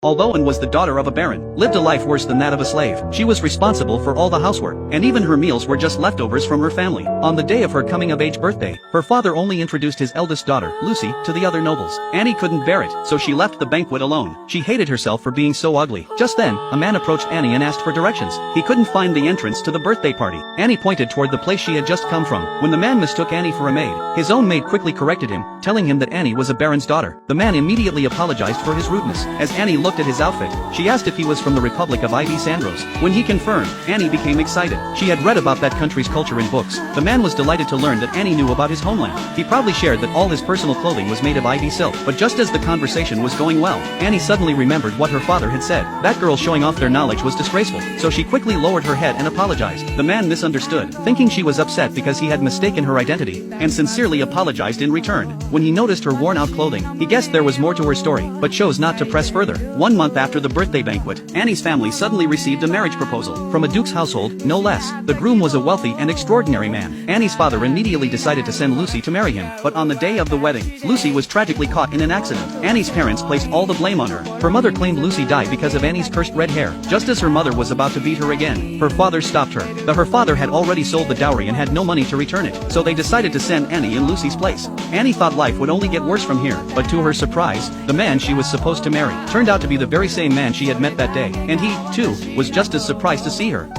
although Anne was the daughter of a baron, lived a life worse than that of a slave. She was responsible for all the housework, and even her meals were just leftovers from her family. On the day of her coming-of-age birthday, her father only introduced his eldest daughter, Lucy, to the other nobles. Annie couldn't bear it, so she left the banquet alone. She hated herself for being so ugly. Just then, a man approached Annie and asked for directions. He couldn't find the entrance to the birthday party. Annie pointed toward the place she had just come from. When the man mistook Annie for a maid, his own maid quickly corrected him, telling him that Annie was a baron's daughter. The man immediately apologized for his rudeness. As Annie looked at his outfit, she asked if he was from the Republic of Ivy Sandros. When he confirmed, Annie became excited. She had read about that country's culture in books. The man was delighted to learn that Annie knew about his homeland. He proudly shared that all his personal clothing was made of ivy silk. But just as the conversation was going well, Annie suddenly remembered what her father had said. That girl showing off their knowledge was disgraceful, so she quickly lowered her head and apologized. The man misunderstood, thinking she was upset because he had mistaken her identity, and sincerely apologized in return. When he noticed her worn-out clothing, he guessed there was more to her story, but chose not to press further. 1 month after the birthday banquet, Annie's family suddenly received a marriage proposal, from a duke's household, no less. The groom was a wealthy and extraordinary man. Annie's father immediately decided to send Lucy to marry him, but on the day of the wedding, Lucy was tragically caught in an accident. Annie's parents placed all the blame on her. Her mother claimed Lucy died because of Annie's cursed red hair. Just as her mother was about to beat her again, her father stopped her. Her father had already sold the dowry and had no money to return it, so they decided to send Annie in Lucy's place. Annie thought life would only get worse from here, but to her surprise, the man she was supposed to marry turned out to be the very same man she had met that day, and he, too, was just as surprised to see her.